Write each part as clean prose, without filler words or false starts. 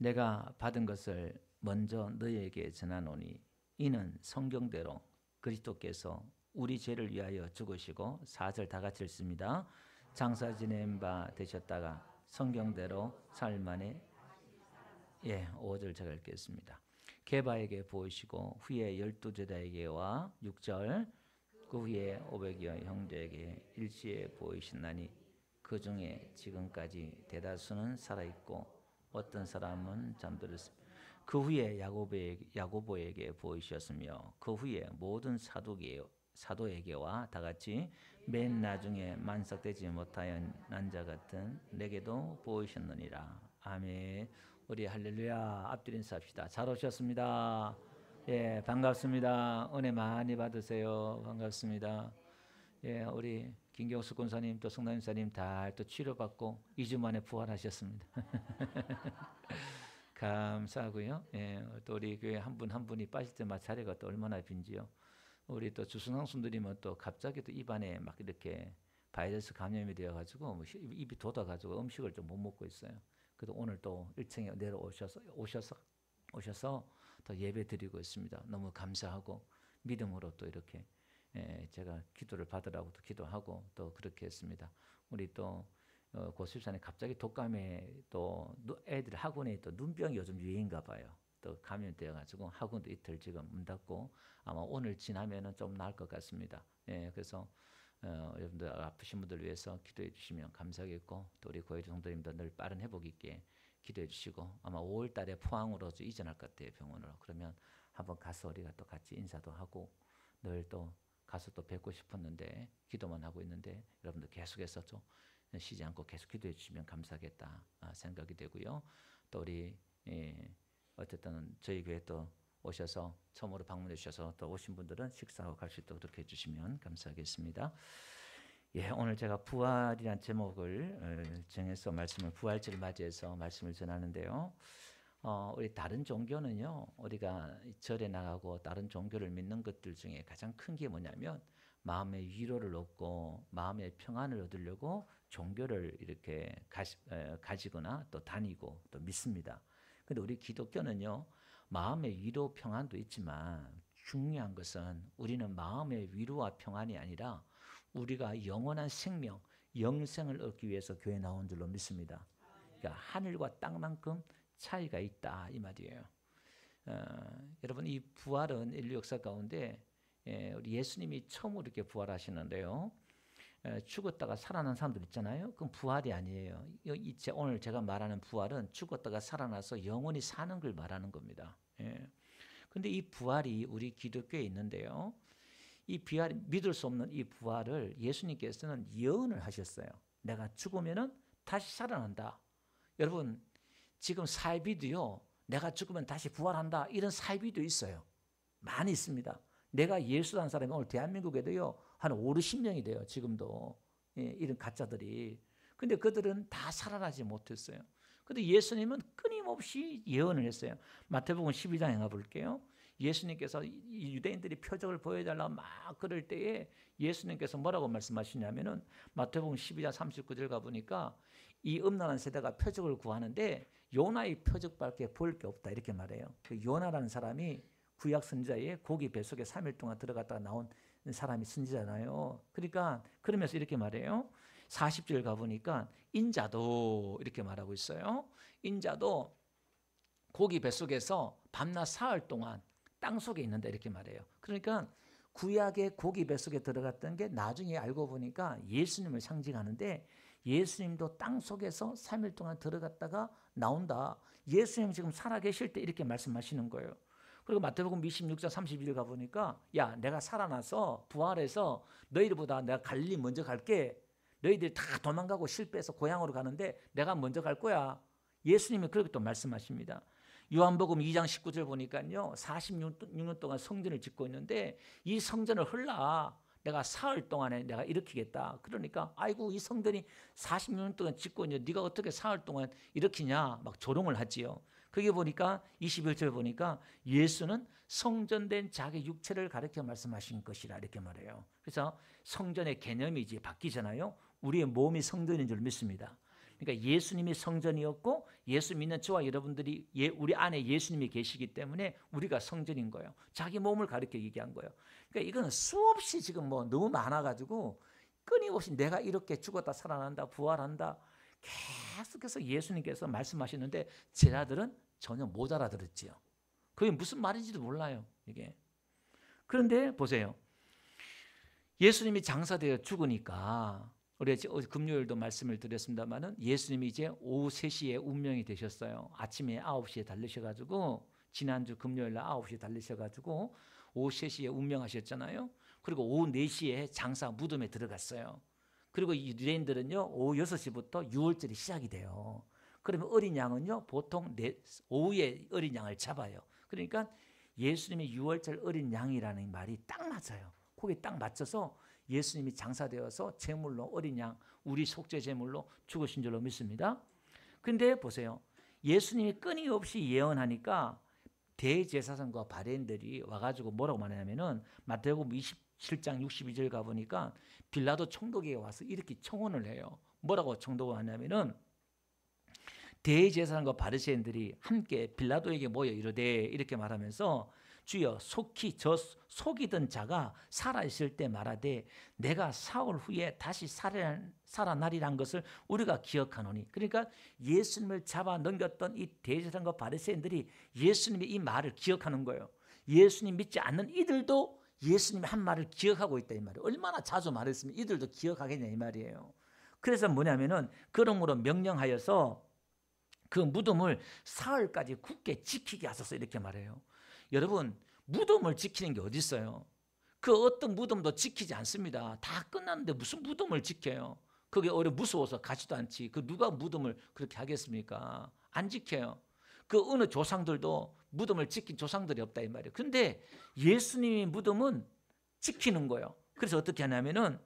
내가 받은 것을 먼저 너희에게 전하노니 이는 성경대로 그리스도께서 우리 죄를 위하여 죽으시고 4절 다 같이 읽습니다. 장사 지낸 바 되셨다가 성경대로 사흘 만에 5절 제가 읽겠습니다. 게바에게 보이시고 후에 12제자에게와 6절 그 후에 500여 형제에게 일시에 보이신다니 그 중에 지금까지 대다수는 살아있고 어떤 사람은 잠들었습니다. 그 후에 야고보에게 보이셨으며 그 후에 모든 사도에게와 다 같이 맨 나중에 만삭되지 못하여 난 자 같은 내게도 보이셨느니라. 아멘. 우리 할렐루야 앞뒤로 인사합시다. 잘 오셨습니다. 예, 반갑습니다. 은혜 많이 받으세요. 반갑습니다. 예, 우리 김경수 권사님 또 성남사님 다 또 치료받고 2주 만에 부활하셨습니다. 감사하고요. 예, 또 우리 교회 한 분 한 분이 빠질 때마다 자리가 또 얼마나 빈지요. 우리 또 주승항순들이면 또 갑자기 또 입안에 막 이렇게 바이러스 감염이 되어가지고 뭐 입이 돋아가지고 음식을 좀 못 먹고 있어요. 그래도 오늘 또 1층에 오셔서 또 예배 드리고 있습니다. 너무 감사하고 믿음으로 또 이렇게 제가 기도를 받으라고 또 기도하고 또 그렇게 했습니다. 우리 또 고수산에 갑자기 독감에 또 애들 학원에 또 눈병이 요즘 유행인가 봐요. 또 감염되어가지고 학원도 이틀 지금 문 닫고 아마 오늘 지나면은 좀 나을 것 같습니다. 그래서 여러분들 아프신 분들 위해서 기도해 주시면 감사하겠고 또 우리 고해주 성도님들 늘 빠른 회복 있게 기도해 주시고 아마 5월 달에 포항으로 이전할 것 같아요. 병원으로. 그러면 한번 가서 우리가 또 같이 인사도 하고 늘 또 가서 또 뵙고 싶었는데 기도만 하고 있는데 여러분들 계속해서 좀 쉬지 않고 계속 기도해 주시면 감사하겠다 생각이 되고요. 또 우리 어쨌든 저희 교회 또 오셔서 처음으로 방문해 주셔서 또 오신 분들은 식사하고 갈 수 있도록 그렇게 해주시면 감사하겠습니다. 예, 오늘 제가 부활이란 제목을 정해서 부활절을 맞이해서 말씀을 전하는데요. 우리 다른 종교는요, 우리가 절에 나가고 다른 종교를 믿는 것들 중에 가장 큰 게 뭐냐면 마음의 위로를 얻고 마음의 평안을 얻으려고 종교를 이렇게 가지거나 또 다니고 또 믿습니다. 근데 우리 기독교는요, 마음의 위로 평안도 있지만 중요한 것은 우리는 마음의 위로와 평안이 아니라 우리가 영원한 생명, 영생을 얻기 위해서 교회에 나온 줄로 믿습니다. 그러니까 하늘과 땅만큼 차이가 있다 이 말이에요. 여러분 이 부활은 인류 역사 가운데 우리 예수님이 처음으로 이렇게 부활하시는데요. 죽었다가 살아난 사람들 있잖아요. 그건 부활이 아니에요. 오늘 제가 말하는 부활은 죽었다가 살아나서 영원히 사는 걸 말하는 겁니다. 그런데 이 부활이 우리 기독교에 있는데요. 이 부활, 믿을 수 없는 이 부활을 예수님께서는 예언을 하셨어요. 내가 죽으면은 다시 살아난다. 여러분 지금 사이비도요. 내가 죽으면 다시 부활한다. 이런 사이비도 있어요. 많이 있습니다. 내가 예수라는 사람이 오늘 대한민국에도요. 한 5, 60명이 돼요. 지금도. 이런 가짜들이. 근데 그들은 다 살아나지 못했어요. 근데 예수님은 끊임없이 예언을 했어요. 마태복음 12장에 가볼게요. 예수님께서 유대인들이 표적을 보여달라고 막 그럴 때에 예수님께서 뭐라고 말씀하시냐면은 마태복음 12장 39절 가보니까 이 음란한 세대가 표적을 구하는데 요나의 표적밖에 볼 게 없다 이렇게 말해요. 그 요나라는 사람이 구약 선지자의 고기 뱃속에 3일 동안 들어갔다가 나온 사람이 선지자잖아요. 그러니까 그러면서 이렇게 말해요. 40절 가보니까 인자도 이렇게 말하고 있어요. 인자도 고기 뱃속에서 밤낮 사흘 동안 땅속에 있는다 이렇게 말해요. 그러니까 구약의 고기 뱃속에 들어갔던 게 나중에 알고 보니까 예수님을 상징하는데 예수님도 땅속에서 3일 동안 들어갔다가 나온다. 예수님 지금 살아계실 때 이렇게 말씀하시는 거예요. 그리고 마태복음 26장 31절 가보니까 야 내가 살아나서 부활해서 너희들보다 내가 갈릴리 먼저 갈게. 너희들이 다 도망가고 실패해서 고향으로 가는데 내가 먼저 갈 거야. 예수님이 그렇게 또 말씀하십니다. 요한복음 2장 19절 보니까요 46년 동안 성전을 짓고 있는데 이 성전을 헐라 내가 사흘 동안에 내가 일으키겠다. 그러니까 아이고 이 성전이 46년 동안 짓고 있는데 네가 어떻게 사흘 동안 일으키냐 막 조롱을 하지요. 그게 보니까 21절 보니까 예수는 성전된 자기 육체를 가리켜 말씀하신 것이라 이렇게 말해요. 그래서 성전의 개념이 이제 바뀌잖아요. 우리의 몸이 성전인 줄 믿습니다. 그러니까 예수님이 성전이었고 예수 믿는 저와 여러분들이 우리 안에 예수님이 계시기 때문에 우리가 성전인 거예요. 자기 몸을 가르쳐 얘기한 거예요. 그러니까 이거는 수없이 지금 뭐 너무 많아가지고 끊임없이 내가 이렇게 죽었다 살아난다 부활한다 계속해서 예수님께서 말씀하시는데 제자들은 전혀 못 알아들었지요. 그게 무슨 말인지도 몰라요. 이게. 그런데 보세요. 예수님이 장사되어 죽으니까 우리 금요일도 말씀을 드렸습니다마는 예수님이 이제 오후 3시에 운명이 되셨어요. 아침에 9시에 달리셔가지고 지난주 금요일 날 9시에 달리셔가지고 오후 3시에 운명하셨잖아요. 그리고 오후 4시에 장사 무덤에 들어갔어요. 그리고 이 유대인들은요 오후 6시부터 유월절이 시작이 돼요. 그러면 어린 양은요 보통 오후에 어린 양을 잡아요. 그러니까 예수님이 유월절 어린 양이라는 말이 딱 맞아요. 거기에 딱 맞춰서 예수님이 장사되어서 제물로 어린 양 우리 속죄 제물로 죽으신 줄로 믿습니다. 근데 보세요. 예수님이 끊임없이 예언하니까 대제사장과 바리새인들이 와가지고 뭐라고 말하냐면은 마태복음 27장 62절 가보니까 빌라도 총독에게 와서 이렇게 청원을 해요. 뭐라고 청독을 하냐면은 대제사장과 바리새인들이 함께 빌라도에게 모여 이르되 이렇게 말하면서 주여 속히 저 속이던 자가 살아있을 때 말하되 내가 사흘 후에 다시 살아나리란 것을 우리가 기억하노니. 그러니까 예수님을 잡아 넘겼던 이 대제사장과 바리새인들이 예수님의 이 말을 기억하는 거예요. 예수님 믿지 않는 이들도 예수님의 한 말을 기억하고 있다 이 말이에요. 얼마나 자주 말했으면 이들도 기억하겠냐 이 말이에요. 그래서 뭐냐면은 그러므로 명령하여서 그 무덤을 사흘까지 굳게 지키게 하소서 이렇게 말해요. 여러분 무덤을 지키는 게 어디 있어요? 그 어떤 무덤도 지키지 않습니다. 다 끝났는데 무슨 무덤을 지켜요? 그게 오히려 무서워서 가지도 않지. 그 누가 무덤을 그렇게 하겠습니까? 안 지켜요. 그 어느 조상들도 무덤을 지킨 조상들이 없다 이 말이에요. 근데 예수님의 무덤은 지키는 거예요. 그래서 어떻게 하냐면은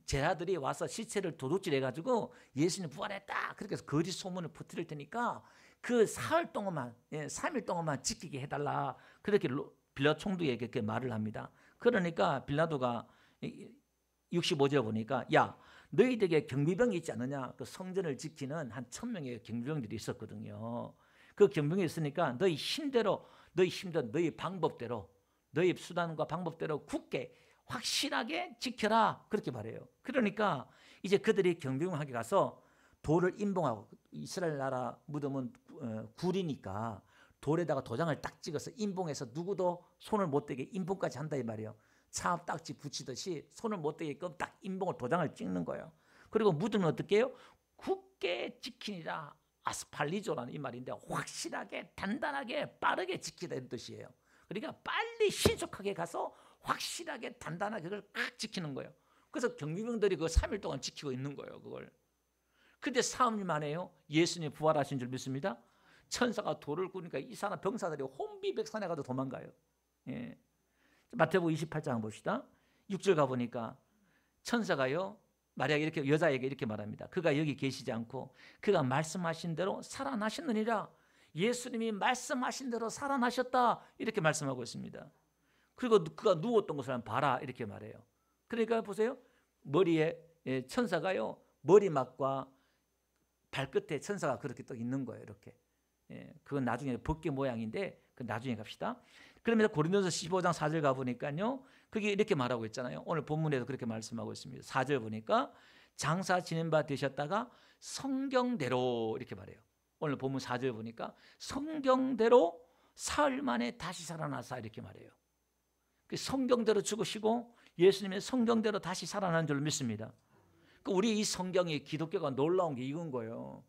제자들이 와서 시체를 도둑질해가지고 예수님 부활했다 그렇게 해서 거짓 소문을 퍼뜨릴 테니까 그 사흘 동안만 3일 동안만 지키게 해달라 그렇게 빌라도 총독에게 그렇게 말을 합니다. 그러니까 빌라도가 65절 보니까 야 너희들에게 경비병이 있지 않느냐. 그 성전을 지키는 한 1000명의 경비병들이 있었거든요. 그 경비병이 있으니까 너희 힘대로 너희 방법대로 너희 수단과 방법대로 굳게 확실하게 지켜라 그렇게 말해요. 그러니까 이제 그들이 경비병에게 가서 돌을 임봉하고 이스라엘 나라 무덤은 굴이니까 돌에다가 도장을 딱 찍어서 임봉해서 누구도 손을 못 대게 임봉까지 한다 이 말이에요. 차 딱지 붙이듯이 손을 못 대게끔 딱 임봉을 도장을 찍는 거예요. 그리고 무덤은 어떻게 해요? 굳게 지키니라 아스팔리조라는 이 말인데 확실하게 단단하게 빠르게 지키다 이런 뜻이에요. 그러니까 빨리 신속하게 가서 확실하게 단단하게 그걸 딱 지키는 거예요. 그래서 경비병들이 그 3일 동안 지키고 있는 거예요. 그걸. 근데 사흘 만에요. 예수님 부활하신 줄 믿습니다. 천사가 돌을 꾸니까 이 사람 병사들이 혼비백산해 가지고 도망가요. 예. 마태복음 28장 봅시다. 6절 가보니까 천사가요. 마리아에게 이렇게 여자에게 이렇게 말합니다. 그가 여기 계시지 않고 그가 말씀하신 대로 살아나셨느니라. 예수님이 말씀하신 대로 살아나셨다 이렇게 말씀하고 있습니다. 그리고 그가 누웠던 것을 봐라 이렇게 말해요. 그러니까 보세요. 머리에 천사가요. 머리막과 발끝에 천사가 그렇게 또 있는 거예요. 이렇게. 그건 나중에 법궤 모양인데 그 나중에 갑시다. 그러면서 고린도서 15장 4절 가보니까요. 그게 이렇게 말하고 있잖아요. 오늘 본문에도 그렇게 말씀하고 있습니다. 4절 보니까 장사 지낸 바 되셨다가 성경대로 이렇게 말해요. 오늘 본문 4절 보니까 성경대로 사흘 만에 다시 살아나사 이렇게 말해요. 성경대로 죽으시고 예수님의 성경대로 다시 살아난 줄 믿습니다. 우리 이 성경이 기독교가 놀라운 게 이건 거예요.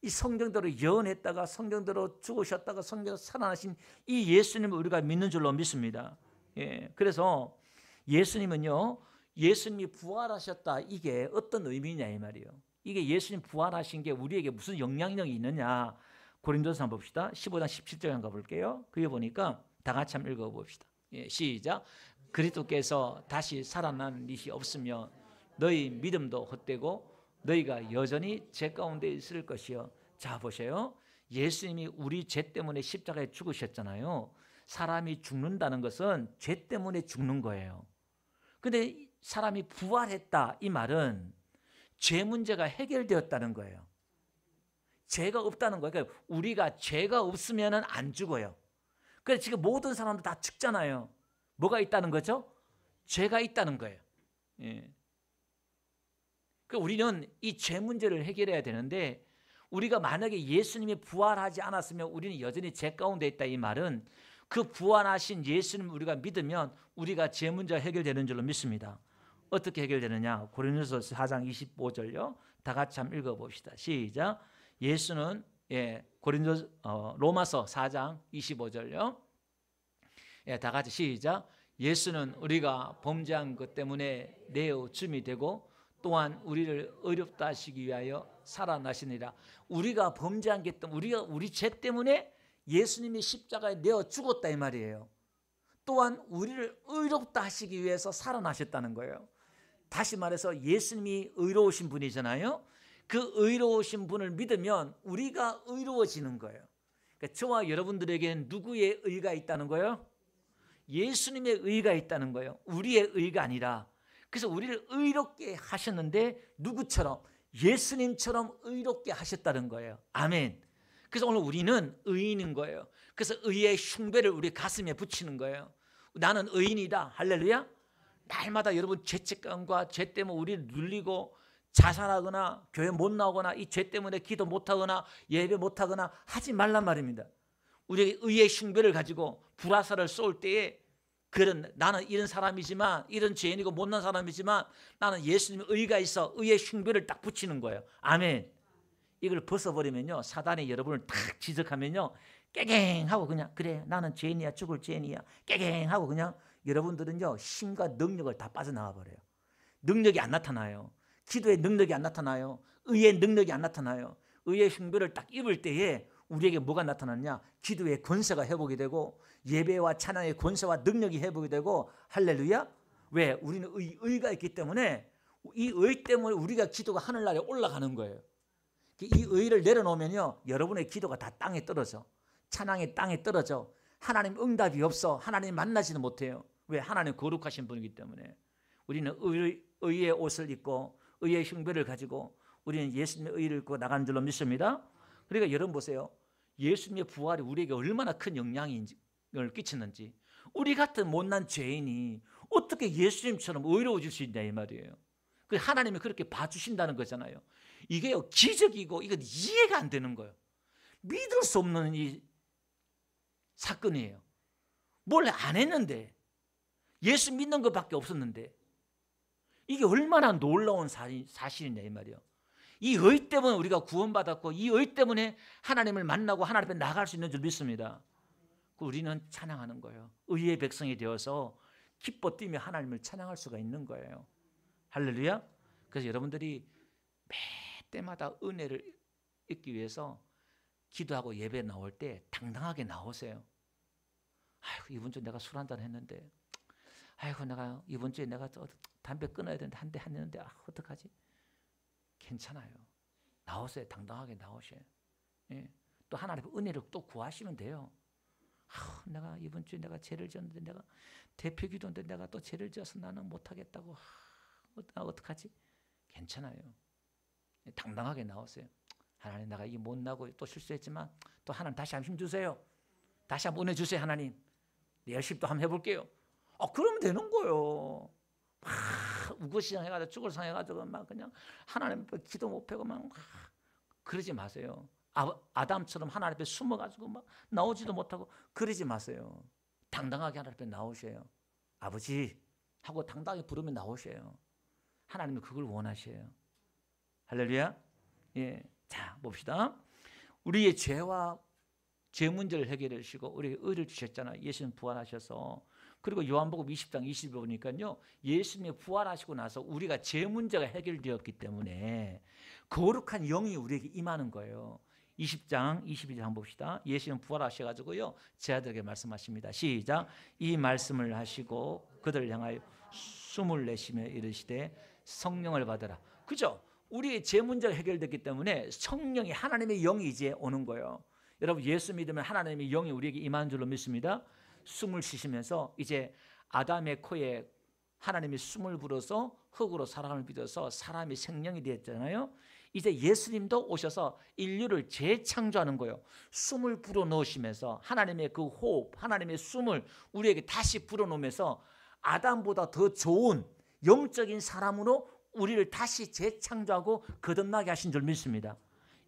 이 성경대로 예언했다가 성경대로 죽으셨다가 성경대로 살아나신 이 예수님을 우리가 믿는 줄로 믿습니다. 예, 그래서 예수님은요, 예수님이 부활하셨다 이게 어떤 의미냐 이 말이에요. 이게 예수님 부활하신 게 우리에게 무슨 영향력이 있느냐. 고린도서 한번 봅시다. 15장 17절 한번 가볼게요. 그게 보니까 다 같이 한번 읽어봅시다. 예, 시작. 그리스도께서 다시 살아난 일이 없으며 너희 믿음도 헛되고 너희가 여전히 죄 가운데 있을 것이요. 자 보세요. 예수님이 우리 죄 때문에 십자가에 죽으셨잖아요. 사람이 죽는다는 것은 죄 때문에 죽는 거예요. 근데 사람이 부활했다 이 말은 죄 문제가 해결되었다는 거예요. 죄가 없다는 거예요. 그러니까 우리가 죄가 없으면 안 죽어요. 그래서 지금 모든 사람들 다 죽잖아요. 뭐가 있다는 거죠? 죄가 있다는 거예요. 예. 그러니까 우리는 이 죄 문제를 해결해야 되는데, 우리가 만약에 예수님이 부활하지 않았으면 우리는 여전히 죄 가운데 있다, 이 말은 그 부활하신 예수님을 우리가 믿으면 우리가 죄 문제가 해결되는 줄로 믿습니다. 어떻게 해결되느냐? 고린도서 4장 25절요. 다 같이 한번 읽어봅시다. 시작. 예수는 로마서 4장 25절요. 다 같이 시작. 예수는 우리가 범죄한 것 때문에 내어 줌이 되고 또한 우리를 의롭다 하시기 위하여 살아나시니라. 우리가 범죄한 게 때문에, 우리 죄 때문에 예수님이 십자가에 내어 죽었다, 이 말이에요. 또한 우리를 의롭다 하시기 위해서 살아나셨다는 거예요. 다시 말해서 예수님이 의로우신 분이잖아요. 그 의로우신 분을 믿으면 우리가 의로워지는 거예요. 그러니까 저와 여러분들에게는 누구의 의가 있다는 거예요? 예수님의 의가 있다는 거예요. 우리의 의가 아니라. 그래서 우리를 의롭게 하셨는데 누구처럼? 예수님처럼 의롭게 하셨다는 거예요. 아멘. 그래서 오늘 우리는 의인인 거예요. 그래서 의의 흉배를 우리 가슴에 붙이는 거예요. 나는 의인이다. 할렐루야. 날마다 여러분 죄책감과 죄 때문에 우리를 눌리고 자살하거나 교회 못 나오거나 이 죄 때문에 기도 못하거나 예배 못하거나 하지 말란 말입니다. 우리에게 의의 흉배를 가지고 불화살을 쏠 때에 그런, 나는 이런 사람이지만, 이런 죄인이고 못난 사람이지만 나는 예수님의 의가 있어, 의의 흉배를 딱 붙이는 거예요. 아멘. 이걸 벗어버리면요, 사단이 여러분을 탁 지적하면요, 깨갱하고 그냥, 그래 나는 죄인이야, 죽을 죄인이야, 깨갱하고 그냥 여러분들은요 힘과 능력을 다 빠져나와 버려요. 능력이 안 나타나요. 기도의 능력이 안 나타나요. 의의 능력이 안 나타나요. 의의 흉배를 딱 입을 때에 우리에게 뭐가 나타나느냐? 기도의 권세가 회복이 되고 예배와 찬양의 권세와 능력이 회복이 되고, 할렐루야. 왜? 우리는 의가 있기 때문에, 이 의 때문에 우리가 기도가 하늘나라에 올라가는 거예요. 이 의를 내려놓으면요, 여러분의 기도가 다 땅에 떨어져. 찬양이 땅에 떨어져. 하나님 응답이 없어. 하나님 만나지도 못해요. 왜? 하나님 거룩하신 분이기 때문에. 우리는 의의 옷을 입고 의의 흉배를 가지고 우리는 예수님의 의를 입고 나가는 줄로 믿습니다. 그러니까 여러분 보세요. 예수님의 부활이 우리에게 얼마나 큰 영향을 끼치는지. 우리 같은 못난 죄인이 어떻게 예수님처럼 의로워질 수 있냐, 이 말이에요. 하나님이 그렇게 봐주신다는 거잖아요. 이게요, 기적이고 이건 이해가 안 되는 거예요. 믿을 수 없는 이 사건이에요. 뭘 안 했는데, 예수 믿는 것밖에 없었는데, 이게 얼마나 놀라운 사실이냐, 이 말이에요. 이 의 때문에 우리가 구원받았고, 이 의 때문에 하나님을 만나고 하나님 앞에 나갈 수 있는 줄 믿습니다. 우리는 찬양하는 거예요. 의의 백성이 되어서 기뻐 뛰며 하나님을 찬양할 수가 있는 거예요. 할렐루야. 그래서 여러분들이 매 때마다 은혜를 얻기 위해서 기도하고 예배 나올 때 당당하게 나오세요. 아이고, 이번 주 내가 술 한잔 했는데, 아이고, 내가 이번 주에 내가 담배 끊어야 되는데 한 대 했는데, 어떡하지? 괜찮아요. 나오세요. 당당하게 나오세요. 예. 또 하나님의 은혜를 또 구하시면 돼요. 내가 이번 주에 내가 죄를 지었는데, 내가 대표 기도인데 내가 또 죄를 지어서 나는 못하겠다고. 어떡하지? 괜찮아요. 당당하게 나오세요. 하나님, 내가 이 못나고 또 실수했지만 또 하나님 다시 한번 힘주세요. 다시 한번 은혜 주세요. 하나님, 열심히 또 한번 해볼게요. 그러면 되는 거예요. 막 우거시장 해가지고 죽을 상해가지고 막 그냥 하나님 앞에 기도 못 펴고 막 그러지 마세요. 아담처럼 하나님 앞에 숨어가지고 막 나오지도 못하고 그러지 마세요. 당당하게 하나님 앞에 나오셔요. 아버지 하고 당당하게 부르면 나오셔요. 하나님은 그걸 원하셔요. 할렐루야. 예, 자 봅시다. 우리의 죄와 죄 문제를 해결해 주시고 우리에게 의를 주셨잖아요. 예수님 부활하셔서. 그리고 요한복음 20장 20절 보니까요, 예수님이 부활하시고 나서 우리가 죄 문제가 해결되었기 때문에 거룩한 영이 우리에게 임하는 거예요. 20장 22절 한번 봅시다. 예수님 부활하셔가지고요, 제 아들에게 말씀하십니다. 시작. 이 말씀을 하시고 그들을 향하여 숨을 내쉬며 이르시되 성령을 받으라. 그죠? 우리의 죄 문제가 해결됐기 때문에 성령이, 하나님의 영이 이제 오는 거예요. 여러분, 예수 믿으면 하나님의 영이 우리에게 임하는 줄로 믿습니다. 숨을 쉬시면서 이제 아담의 코에 하나님이 숨을 불어서 흙으로 사람을 빚어서 사람이 생명이 되었잖아요. 이제 예수님도 오셔서 인류를 재창조하는 거예요. 숨을 불어넣으시면서 하나님의 그 호흡, 하나님의 숨을 우리에게 다시 불어넣으면서 아담보다 더 좋은 영적인 사람으로 우리를 다시 재창조하고 거듭나게 하신 줄 믿습니다.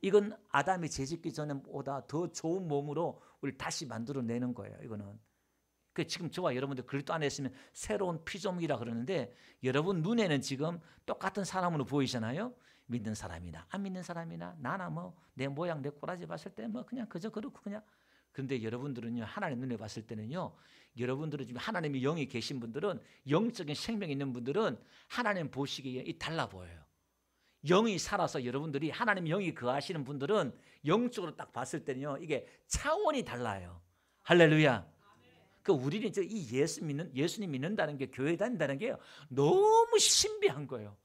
이건 아담이 죄짓기 전보다 더 좋은 몸으로 우리를 다시 만들어내는 거예요. 이거는. 지금 저와 여러분들 그리스도 안에 있으면 새로운 피조물이라 그러는데 여러분 눈에는 지금 똑같은 사람으로 보이잖아요. 믿는 사람이나 안 믿는 사람이나 나나 뭐 내 모양 내 꼬라지 봤을 때 뭐 그냥 그저 그렇고 그냥. 그런데 여러분들은요, 하나님 눈에 봤을 때는요, 여러분들은 지금 하나님의 영이 계신 분들은, 영적인 생명이 있는 분들은 하나님 보시기에 달라 보여요. 영이 살아서 여러분들이 하나님 영이 거하시는 분들은 영적으로 딱 봤을 때는요, 이게 차원이 달라요. 할렐루야. 우리는 이 예수님 믿는다는 게, 교회 다닌다는 게 너무 신비한 거예요.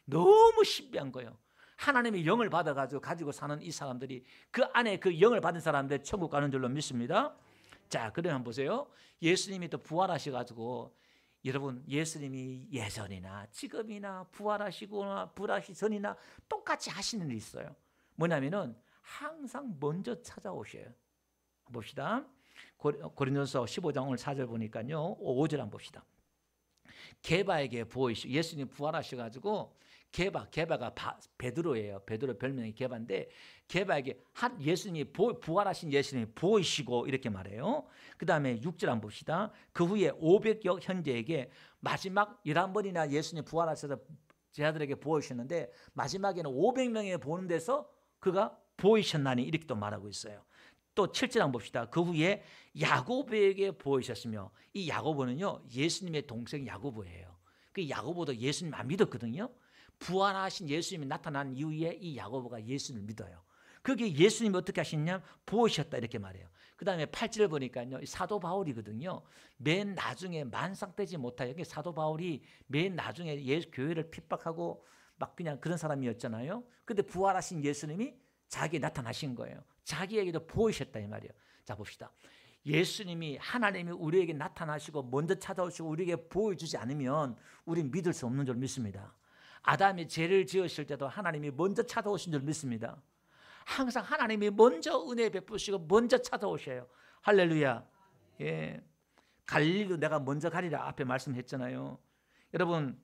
너무 신비한 거예요. 하나님의 영을 받아가지고 가지고 사는 이 사람들이, 그 안에 그 영을 받은 사람들 천국 가는 줄로 믿습니다. 자, 그러면 한번 보세요. 예수님이 또 부활하셔가지고, 여러분 예수님이 예전이나 지금이나 부활하시거나 부활하시 전이나 똑같이 하시는 일이 있어요. 뭐냐면은 항상 먼저 찾아오셔요. 봅시다. 고린도서 15장 오늘 4절 보니까요, 5절 한번 봅시다. 게바에게 보이시고, 예수님 부활하셔가지고 게바가 베드로예요. 베드로 별명이 게바인데, 게바에게 예수님이 부활하신 예수님이 보이시고 이렇게 말해요. 그 다음에 6절 한번 봅시다. 그 후에 500여 현재에게 마지막 11번이나 예수님 부활하셔서 제자들에게 보이셨는데, 마지막에는 500명에 보는 데서 그가 보이셨나니 이렇게 또 말하고 있어요. 또 7절 한번 봅시다. 그 후에 야고보에게 보이셨으며, 이 야고보는요 예수님의 동생 야고보예요. 그 야고보도 예수님 안 믿었거든요. 부활하신 예수님이 나타난 이후에 이 야고보가 예수님을 믿어요. 그게 예수님이 어떻게 하시냐, 보이셨다 이렇게 말해요. 그 다음에 8절 보니까요, 사도 바울이거든요. 맨 나중에 만삭되지 못하여, 사도 바울이 맨 나중에 교회를 핍박하고 막 그냥 그런 사람이었잖아요. 근데 부활하신 예수님이 자기에 나타나신 거예요. 자기에게도 보이셨다 이 말이에요. 자, 봅시다. 예수님이, 하나님이 우리에게 나타나시고 먼저 찾아오시고 우리에게 보여주지 않으면 우리는 믿을 수 없는 줄 믿습니다. 아담이 죄를 지으실 때도 하나님이 먼저 찾아오신 줄 믿습니다. 항상 하나님이 먼저 은혜 베푸시고 먼저 찾아오셔요. 할렐루야. 예. 갈릴리도 내가 먼저 가리라 앞에 말씀했잖아요. 여러분,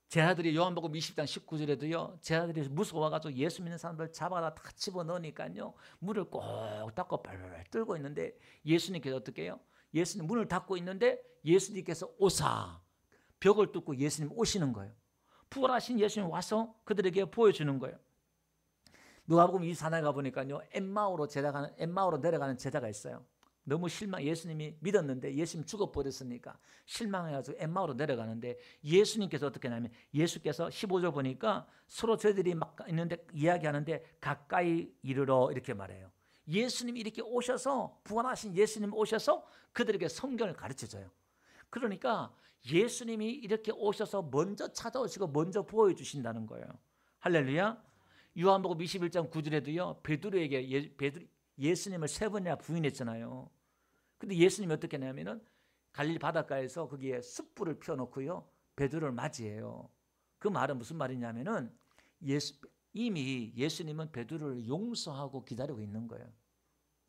제자들이 요한복음 20장 19절에도요, 제자들이 무서워가지고 예수 믿는 사람들 잡아다 다 집어넣으니까요, 문을 꼭 닫고 발발 떨고 있는데, 예수님께서 어떻게 해요? 예수님 문을 닫고 있는데 예수님께서 오사, 벽을 뚫고 예수님 오시는 거예요. 부활하신 예수님 와서 그들에게 보여주는 거예요. 누가복음 24장에 가보니까요, 엠마오로 내려가는 제자가 있어요. 너무 예수님이 믿었는데 예수님 죽어버렸으니까 실망해가지고 엠마오로 내려가는데, 예수님께서 어떻게 하냐면, 예수께서 15절 보니까 서로 저희들이 막 있는데 이야기하는데 가까이 이르러 이렇게 말해요. 예수님이 이렇게 오셔서, 부활하신 예수님 오셔서 그들에게 성경을 가르쳐줘요. 그러니까 예수님이 이렇게 오셔서 먼저 찾아오시고 먼저 보여주신다는 거예요. 할렐루야. 요한복음 21장 9절에도요, 베드로에게 예수님을 3번이나 부인했잖아요. 근데 예수님이 어떻게 하냐면은 갈릴리 바닷가에서 거기에 숯불을 펴놓고요, 베드로를 맞이해요. 그 말은 무슨 말이냐면은 이미 예수님은 베드로를 용서하고 기다리고 있는 거예요.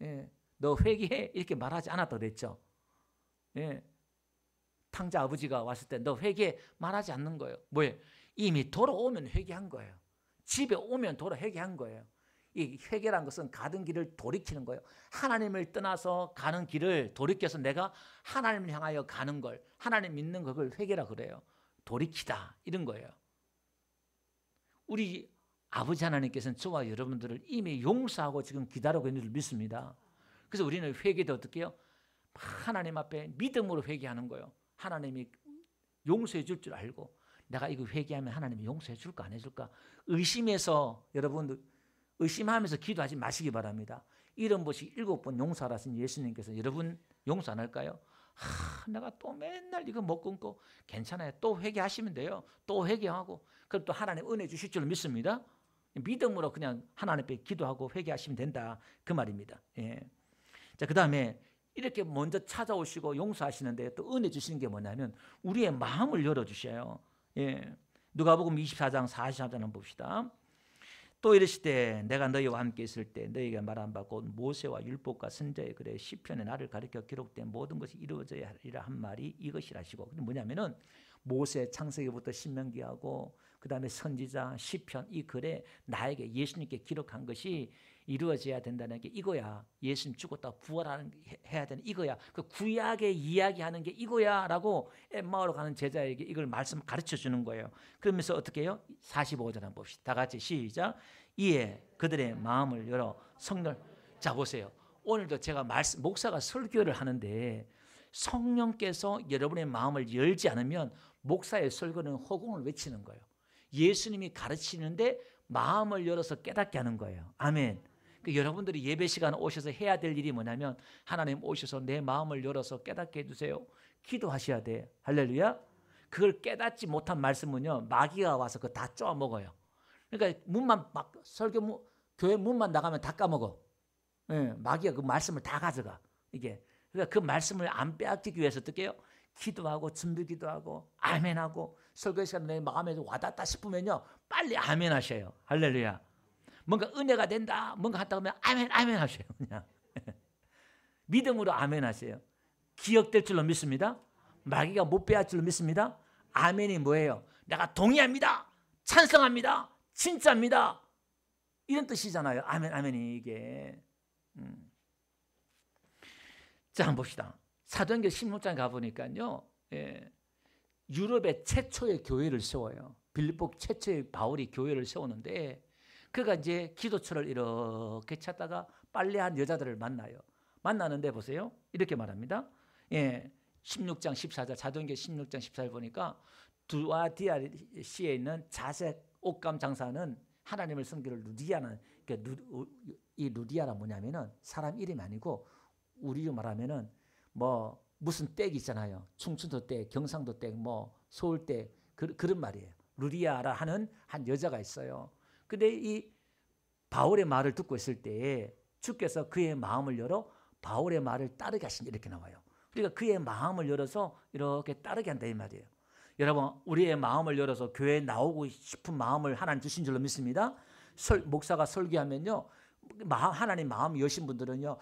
예, 너 회개해 이렇게 말하지 않았다 그랬죠. 예, 탕자 아버지가 왔을 때 너 회개 말하지 않는 거예요. 뭐예요? 이미 돌아오면 회개한 거예요. 집에 오면 회개한 거예요. 이 회개란 것은 가던 길을 돌이키는 거예요. 하나님을 떠나서 가는 길을 돌이켜서 내가 하나님을 향하여 가는 걸, 하나님 믿는 그걸 회개라 그래요. 돌이키다 이런 거예요. 우리 아버지 하나님께서는 저와 여러분들을 이미 용서하고 지금 기다리고 있는 줄 믿습니다. 그래서 우리는 회개도 어떻게 해요? 하나님 앞에 믿음으로 회개하는 거예요. 하나님이 용서해 줄 줄 알고, 내가 이거 회개하면 하나님이 용서해 줄까 안 해줄까 의심해서, 여러분들 의심하면서 기도하지 마시기 바랍니다. 70번씩 7번 용서하라 하신 예수님께서 여러분 용서 안 할까요? 내가 또 맨날 이거 못 끊고, 괜찮아요. 또 회개하시면 돼요. 또 회개하고, 그럼 또 하나님 은혜 주실 줄 믿습니다. 믿음으로 그냥 하나님 앞에 기도하고 회개하시면 된다 그 말입니다. 예. 자, 그 다음에 이렇게 먼저 찾아오시고 용서하시는데 또 은혜 주시는 게 뭐냐면 우리의 마음을 열어주셔요. 예. 누가복음 24장 44절 한번 봅시다. 또 이르시되 내가 너희와 함께 있을 때 너희에게 말 안 받고 모세와 율법과 선지자의 글에 시편에 나를 가리켜 기록된 모든 것이 이루어져야 하리라 한 말이 이것이라시고. 그게 뭐냐면은 모세 창세기부터 신명기하고 그다음에 선지자 시편 이 글에 나에게 예수님께 기록한 것이 이루어져야 된다는 게 이거야. 예수님 죽었다 부활해야 되는 이거야. 그 구약의 이야기하는 게 이거야라고 엠마오로 가는 제자에게 이걸 말씀 가르쳐 주는 거예요. 그러면서 어떻게 해요? 45절 한번 봅시다. 다 같이 시작. 이에 그들의 마음을 열어 성령. 자 보세요. 오늘도 제가 목사가 설교를 하는데 성령께서 여러분의 마음을 열지 않으면 목사의 설교는 허공을 외치는 거예요. 예수님이 가르치는데 마음을 열어서 깨닫게 하는 거예요. 아멘. 그러니까 여러분들이 예배 시간 오셔서 해야 될 일이 뭐냐면 하나님 오셔서 내 마음을 열어서 깨닫게 해주세요. 기도하셔야 돼. 할렐루야. 그걸 깨닫지 못한 말씀은요 마귀가 와서 그거 다 쪼아 먹어요. 그러니까 문만 막 교회 문만 나가면 다 까먹어. 예, 마귀가 그 말씀을 다 가져가. 이게 그러니까 그 말씀을 안 빼앗기기 위해서 어떻게 해요? 기도하고 준비기도하고 아멘하고 설교 시간에 내 마음에 와닿다 싶으면요 빨리 아멘 하셔요. 할렐루야. 뭔가 은혜가 된다 뭔가 하다 보면 아멘 아멘 하셔요. 그냥 믿음으로 아멘 하세요. 기억될 줄로 믿습니다. 마귀가 못 빼앗을 줄로 믿습니다. 아멘이 뭐예요? 내가 동의합니다. 찬성합니다. 진짜입니다. 이런 뜻이잖아요. 아멘 아멘이 이게. 자 한번 봅시다. 사도행전 16장 가보니까요 유럽의 최초의 교회를 세워요. 빌립보 최초의 바울이 교회를 세우는데 그가 이제 기도처를 이렇게 찾다가 빨래한 여자들을 만나요. 만나는데 보세요. 이렇게 말합니다. 16장 14절 사도행전 16장 14절 보니까 두아디아시에 있는 자색 옷감 장사는 하나님을 섬기는 루디아는 이 루디아라 뭐냐면은 사람 이름이 아니고 우리로 말하면은 뭐 무슨 댁 있잖아요. 충청도 댁, 경상도 댁, 뭐 서울 댁 그런 말이에요. 루디아라 하는 한 여자가 있어요. 근데 이 바울의 말을 듣고 있을 때에 주께서 그의 마음을 열어 바울의 말을 따르게 하신 이렇게 나와요. 그러니까 그의 마음을 열어서 이렇게 따르게 한다 이 말이에요. 여러분 우리의 마음을 열어서 교회에 나오고 싶은 마음을 하나님 주신 줄로 믿습니다. 목사가 설교하면요 하나님 마음 여신 분들은요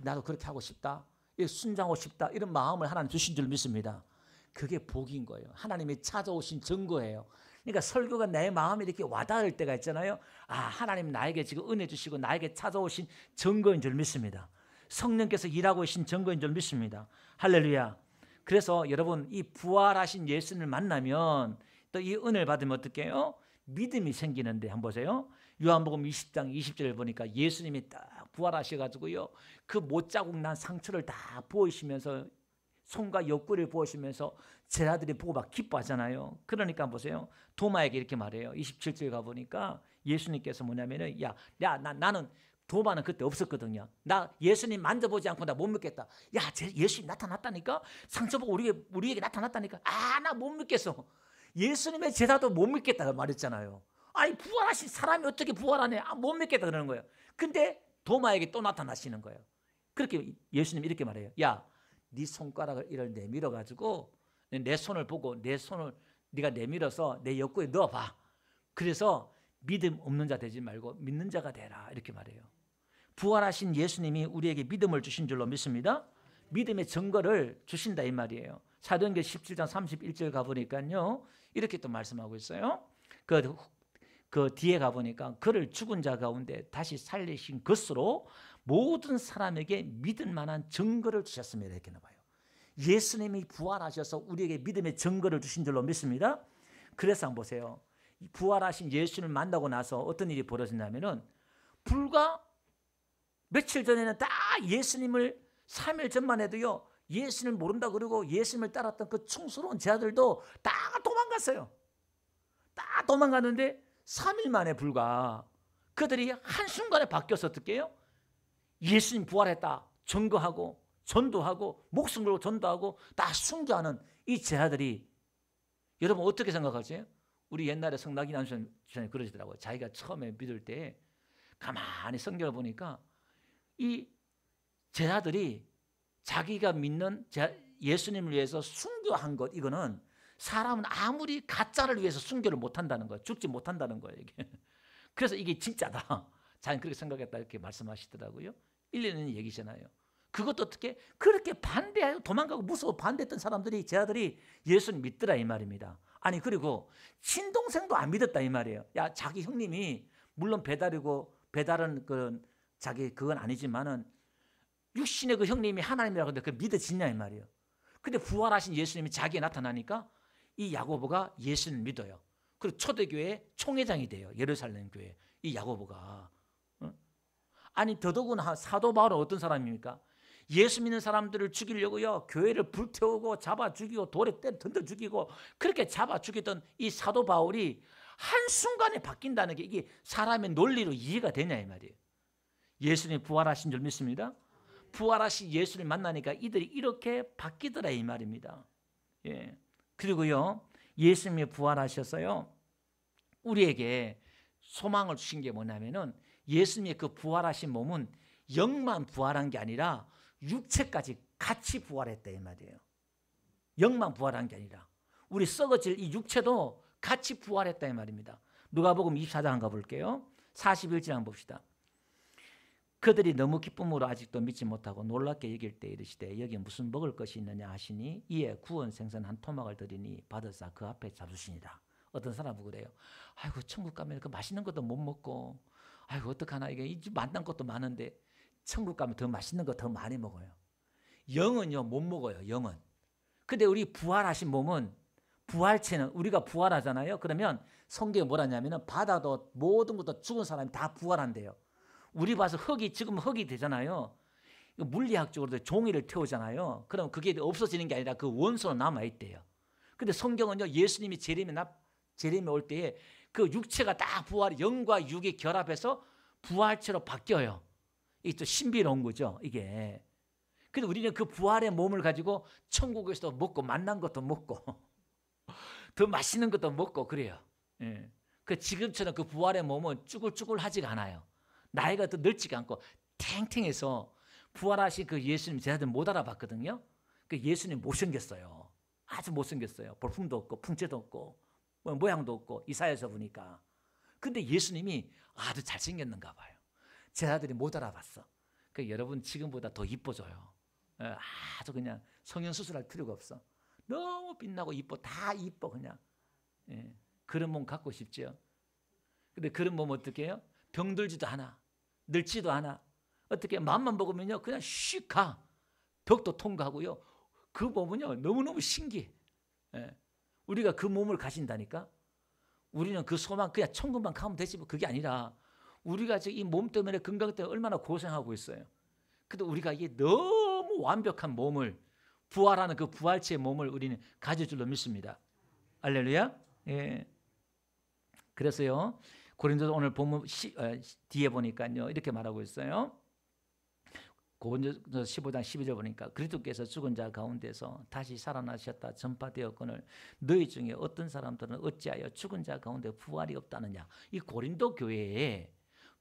나도 그렇게 하고 싶다 순종하고 싶다 이런 마음을 하나님 주신 줄 믿습니다. 그게 복인 거예요. 하나님이 찾아오신 증거예요. 그러니까 설교가 내 마음에 이렇게 와닿을 때가 있잖아요. 하나님 나에게 지금 은혜 주시고 나에게 찾아오신 증거인 줄 믿습니다. 성령께서 일하고 계신 증거인 줄 믿습니다. 할렐루야. 그래서 여러분 이 부활하신 예수님을 만나면 또 이 은혜를 받으면 어떻게 해요? 믿음이 생기는데 한번 보세요. 요한복음 20장 20절을 보니까 예수님이 딱 부활하셔가지고요 그 못자국 난 상처를 다 부으시면서 손과 옆구리를 부으시면서 제자들이 보고 막 기뻐하잖아요. 그러니까 보세요. 도마에게 이렇게 말해요. 27절 가보니까 예수님께서 뭐냐면은 나는 도마는 그때 없었거든요. 나 예수님 만져보지 않고 나 못 믿겠다. 예수님 나타났다니까? 상처 보고 우리에게 나타났다니까? 나 못 믿겠어. 예수님의 제자도 못 믿겠다 말했잖아요. 아니 부활하신 사람이 어떻게 부활하네? 못 믿겠다 그러는 거예요. 근데 도마에게 또 나타나시는 거예요. 그렇게 예수님이 이렇게 말해요. 네 손가락을 이를 내밀어 가지고 내 손을 보고 내 손을 네가 내밀어서 내 옆구리에 넣어봐. 그래서 믿음 없는 자 되지 말고 믿는 자가 되라 이렇게 말해요. 부활하신 예수님이 우리에게 믿음을 주신 줄로 믿습니다. 믿음의 증거를 주신다 이 말이에요. 사도행전 17장 31절 가보니까요 이렇게 또 말씀하고 있어요. 그 뒤에 가보니까 그를 죽은 자 가운데 다시 살리신 것으로 모든 사람에게 믿을 만한 증거를 주셨습니다 이렇게 나와요. 예수님이 부활하셔서 우리에게 믿음의 증거를 주신 줄로 믿습니다. 그래서 한번 보세요. 부활하신 예수님을 만나고 나서 어떤 일이 벌어졌냐면은 불과 며칠 전에는 다 예수님을 3일 전만 해도요 예수님을 모른다 그러고 예수님을 따랐던 그 충스러운 제자들도 다 도망갔어요. 다 도망갔는데 3일 만에 불과 그들이 한순간에 바뀌어서 어떻게 해요? 예수님 부활했다 증거하고 전도하고 목숨 걸고 전도하고 다 순교하는 이 제자들이 여러분 어떻게 생각하세요? 우리 옛날에 성낙인 안수장이 그러시더라고요. 자기가 처음에 믿을 때 가만히 성경을 보니까 이 제자들이 자기가 믿는 예수님을 위해서 순교한 것 이거는 사람은 아무리 가짜를 위해서 순교를 못한다는 거예요. 죽지 못한다는 거예요. 이게. 그래서 이게 진짜다. 자기는 그렇게 생각했다 이렇게 말씀하시더라고요. 일리는 얘기잖아요. 그것도 어떻게 그렇게 반대하고 도망가고 무서워 반대했던 사람들이 제 아들이 예수를 믿더라 이 말입니다. 아니 그리고 친동생도 안 믿었다 이 말이에요. 야 자기 형님이 물론 배달은 그 자기 그건 아니지만은 육신의 그 형님이 하나님이라고 하는데 그 믿어지냐 이 말이에요. 근데 부활하신 예수님이 자기에 나타나니까 이 야고보가 예수를 믿어요. 그리고 초대교회 총회장이 돼요. 예루살렘 교회 이 야고보가. 아니 더더구나 사도 바울은 어떤 사람입니까? 예수 믿는 사람들을 죽이려고요. 교회를 불태우고 잡아 죽이고 돌에 던져 죽이고 그렇게 잡아 죽이던 이 사도 바울이 한순간에 바뀐다는 게 이게 사람의 논리로 이해가 되냐 이 말이에요. 예수님이 부활하신 줄 믿습니다. 부활하신 예수를 만나니까 이들이 이렇게 바뀌더라 이 말입니다. 예. 그리고요. 예수님이 부활하셨어요. 우리에게 소망을 주신 게 뭐냐면은 예수님의 그 부활하신 몸은 영만 부활한 게 아니라 육체까지 같이 부활했다 이 말이에요. 영만 부활한 게 아니라 우리 썩어질 이 육체도 같이 부활했다 이 말입니다. 누가복음 24장 가볼게요. 41절 한번 봅시다. 그들이 너무 기쁨으로 아직도 믿지 못하고 놀랍게 여길 때 이르시되 여기 무슨 먹을 것이 있느냐 하시니 이에 구운 생선 한 토막을 드리니 받으사 그 앞에 잡수시니라. 어떤 사람은 그래요. 아이고 천국 가면 그 맛있는 것도 못 먹고 아이고 어떡하나 이게 만난 것도 많은데 천국 가면 더 맛있는 거 더 많이 먹어요. 영은요 못 먹어요. 영은. 근데 우리 부활하신 몸은 부활체는 우리가 부활하잖아요. 그러면 성경에 뭐라냐면은 바다도 모든 것도 죽은 사람이 다 부활한대요. 우리 봐서 지금 흙이 되잖아요. 물리학적으로도 종이를 태우잖아요. 그럼 그게 없어지는 게 아니라 그 원소로 남아있대요. 근데 성경은요 예수님이 재림에 올 때에 그 육체가 다 영과 육이 결합해서 부활체로 바뀌어요. 이게 또 신비로운 거죠 이게. 근데 우리는 그 부활의 몸을 가지고 천국에서도 먹고 만난 것도 먹고 더 맛있는 것도 먹고 그래요. 예. 그 지금처럼 그 부활의 몸은 쭈글쭈글하지가 않아요. 나이가 더 늙지가 않고 탱탱해서 부활하신 그 예수님 제자들 못 알아봤거든요. 그 예수님 못생겼어요. 아주 못생겼어요. 볼품도 없고 풍채도 없고 모양도 없고 이사야서 보니까. 근데 예수님이 아주 잘생겼는가 봐요. 제자들이 못 알아봤어. 그 여러분 지금보다 더 이뻐져요. 아주 그냥 성형수술할 필요가 없어. 너무 빛나고 이뻐. 다 이뻐 그냥. 예. 그런 몸 갖고 싶죠. 근데 그런 몸 어떻게 해요? 병들지도 않아. 늙지도 않아. 어떻게 마음만 먹으면요 그냥 슉 가. 벽도 통과하고요. 그 몸은요 너무너무 신기해. 예. 우리가 그 몸을 가진다니까. 우리는 그 소망 그냥 천국만 가면 되지 뭐 그게 아니라 우리가 지금 이 몸 때문에 건강 때문에 얼마나 고생하고 있어요. 근데 우리가 이게 너무 완벽한 몸을 부활하는 그 부활체의 몸을 우리는 가질 줄로 믿습니다. 할렐루야. 예. 그래서요 고린도서 오늘 보면 뒤에 보니까요 이렇게 말하고 있어요. 고린도서 15장 12절 보니까 그리스도께서 죽은 자 가운데서 다시 살아나셨다 전파되었거늘 너희 중에 어떤 사람들은 어찌하여 죽은 자 가운데 부활이 없다느냐. 이 고린도 교회에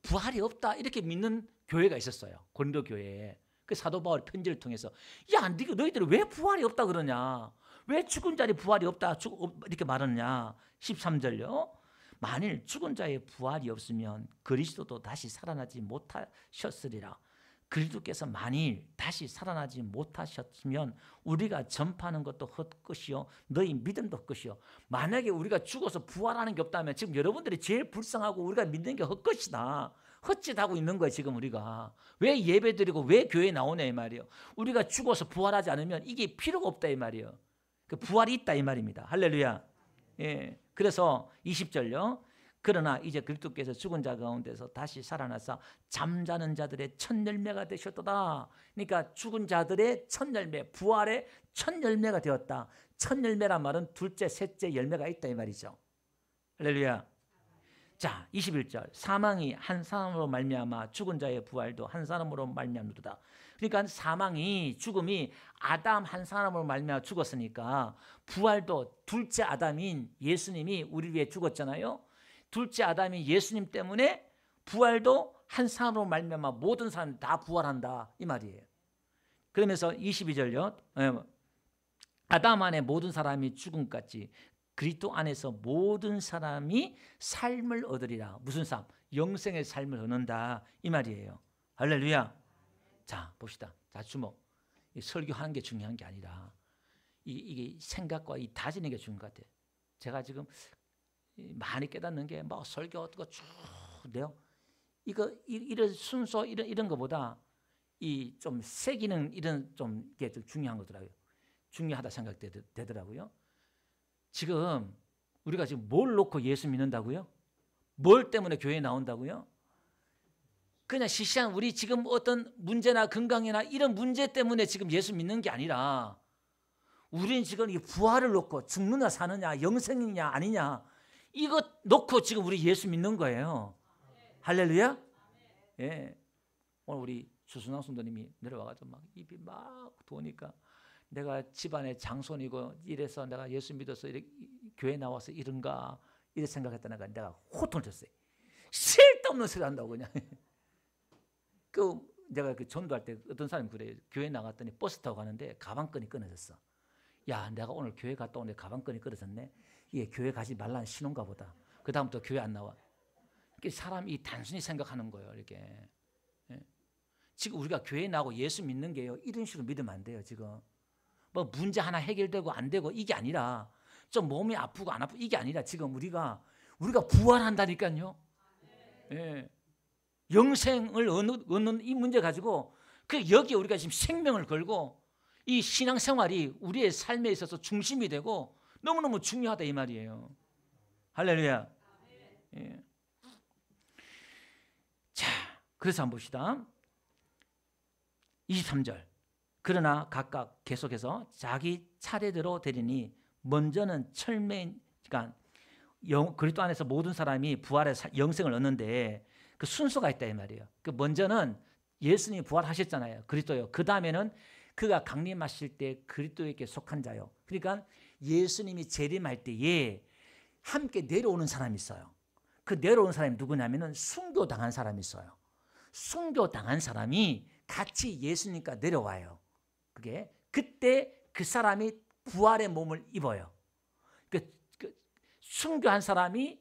부활이 없다 이렇게 믿는 교회가 있었어요. 고린도 교회에. 그 사도 바울 편지를 통해서 야 너희들은 왜 부활이 없다 그러냐. 왜 죽은 자리 부활이 없다 이렇게 말하느냐. 13절요. 만일 죽은 자의 부활이 없으면 그리스도도 다시 살아나지 못하셨으리라. 그리스도께서 만일 다시 살아나지 못하셨으면 우리가 전파하는 것도 헛것이요 너희 믿음도 헛것이요. 만약에 우리가 죽어서 부활하는 게 없다면 지금 여러분들이 제일 불쌍하고 우리가 믿는 게 헛것이다. 헛짓하고 있는 거예요 지금 우리가. 왜 예배드리고 왜 교회에 나오냐 이 말이에요. 우리가 죽어서 부활하지 않으면 이게 필요가 없다 이 말이에요. 그 부활이 있다 이 말입니다. 할렐루야. 예. 그래서 20절요. 그러나 이제 그리스도께서 죽은 자 가운데서 다시 살아나서 잠자는 자들의 첫 열매가 되셨도다. 그러니까 죽은 자들의 첫 열매, 부활의 첫 열매가 되었다. 첫 열매란 말은 둘째, 셋째 열매가 있다 이 말이죠. 할렐루야. 자, 21절. 사망이 한 사람으로 말미암아 죽은 자의 부활도 한 사람으로 말미암도다. 그러니까 죽음이 아담 한 사람으로 말미암아 죽었으니까 부활도 둘째 아담인 예수님이 우리 위해 죽었잖아요. 둘째 아담이 예수님 때문에 부활도 한 사람으로 말미암아 모든 사람이 다 부활한다 이 말이에요. 그러면서 22절요. 아담 안에 모든 사람이 죽음같이 그리스도 안에서 모든 사람이 삶을 얻으리라. 무슨 삶? 영생의 삶을 얻는다 이 말이에요. 할렐루야. 자, 봅시다. 자, 주목. 이 설교하는 게 중요한 게 아니라 이게 생각과 이 다지는 게 중요한 것 같아요. 제가 지금 많이 깨닫는 게 뭐 설교 어떻게 쭉 돼요. 이런 순서 이런 거보다 이 좀 새기는 이런 좀 이게 좀 중요한 거더라고요. 중요하다 생각되더라고요. 지금 우리가 지금 뭘 놓고 예수 믿는다고요? 뭘 때문에 교회에 나온다고요? 그냥 시시한 우리 지금 어떤 문제나 건강이나 이런 문제 때문에 지금 예수 믿는 게 아니라 우리는 지금 이 부활을 놓고 죽느냐 사느냐 영생이냐 아니냐 이것 놓고 지금 우리 예수 믿는 거예요. 할렐루야. 예. 오늘 우리 주순왕 성도님이 내려와가지고 막 입이 막 도니까 내가 집안의 장손이고 이래서 내가 예수 믿어서 이렇게 교회 나와서 이런가 이렇게 생각했다니까 내가 호통을 쳤어요. 쓸데없는 소리 한다고 그냥. 내가 전도할 때 어떤 사람이 그래요. 교회 나갔더니 버스 타고 가는데 가방끈이 끊어졌어. 야, 내가 오늘 교회 갔다 오는데 가방끈이 끊어졌네. 이게 교회 가지 말라는 신호인가 보다. 그 다음부터 교회 안 나와. 사람이 단순히 생각하는 거예요. 이렇게. 지금 우리가 교회 나오고 예수 믿는 게요. 이런 식으로 믿으면 안 돼요. 지금 뭐 문제 하나 해결되고 안 되고 이게 아니라 좀 몸이 아프고 안 아프고 이게 아니라 지금 우리가 부활한다니까요. 예. 영생을 얻는 이 문제 가지고 여기에 우리가 지금 생명을 걸고 이 신앙생활이 우리의 삶에 있어서 중심이 되고 너무너무 중요하다 이 말이에요. 할렐루야. 예. 자, 그래서 한번 봅시다. 23절. 그러나 각각 계속해서 자기 차례대로 되리니 먼저는 그러니까 그리스도 안에서 모든 사람이 부활의 영생을 얻는데 그 순서가 있다 이 말이에요. 그 먼저는 예수님이 부활하셨잖아요. 그리스도요. 그 다음에는 그가 강림하실 때 그리스도에게 속한 자요. 그러니까 예수님이 재림할 때에 함께 내려오는 사람이 있어요. 그 내려오는 사람이 누구냐면은 순교당한 사람이 있어요. 순교당한 사람이 같이 예수님과 내려와요. 그때 그 사람이 부활의 몸을 입어요. 순교한 사람이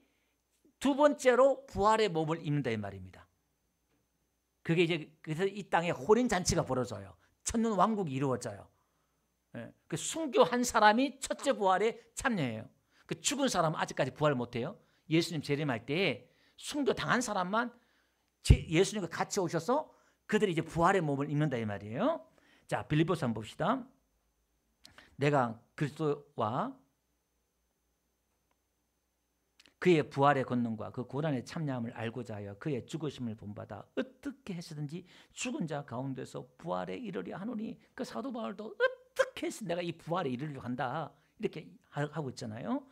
두 번째로 부활의 몸을 입는다 이 말입니다. 그게 이제 그래서 이 땅에 혼인 잔치가 벌어져요. 천년 왕국이 이루어져요. 그 순교한 사람이 첫째 부활에 참여해요. 그 죽은 사람은 아직까지 부활 못해요. 예수님 재림할 때 순교 당한 사람만 예수님과 같이 오셔서 그들이 이제 부활의 몸을 입는다 이 말이에요. 자, 빌립보서 한번 봅시다. 내가 그리스도와 그의 부활의 권능과 그 고난의 참여함을 알고자 하여 그의 죽으심을 본받아 어떻게 해서든지 죽은 자 가운데서 부활에 이르려 하노니 그 사도 바울도 어떻게 해서 내가 이 부활에 이르려고 한다 이렇게 하고 있잖아요.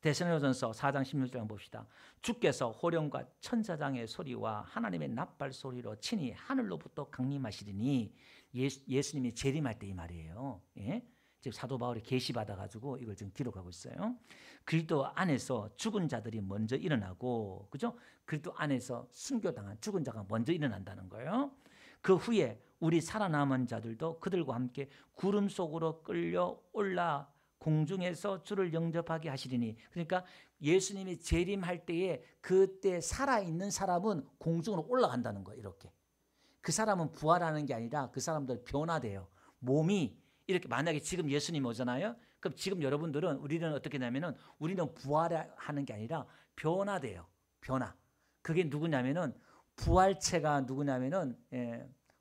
데살로니가전서 4장 16절 한번 봅시다. 주께서 호령과 천사장의 소리와 하나님의 나팔 소리로 친히 하늘로부터 강림하시리니 예수님이 재림할 때 이 말이에요. 예? 지금 사도 바울이 계시받아가지고 이걸 지금 기록하고 있어요. 그리스도 안에서 죽은 자들이 먼저 일어나고, 그죠? 그리스도 안에서 순교당한 죽은 자가 먼저 일어난다는 거예요. 그 후에 우리 살아남은 자들도 그들과 함께 구름 속으로 끌려 올라 공중에서 주를 영접하게 하시리니, 그러니까 예수님이 재림할 때에 그때 살아있는 사람은 공중으로 올라간다는 거예요. 이렇게 그 사람은 부활하는 게 아니라 그 사람들 변화돼요. 몸이 이렇게 만약에 지금 예수님 오잖아요. 그럼 지금 여러분들은 우리는 어떻게 되냐면은 우리는 부활하는 게 아니라 변화돼요. 변화. 그게 누구냐면은 부활체가 누구냐면은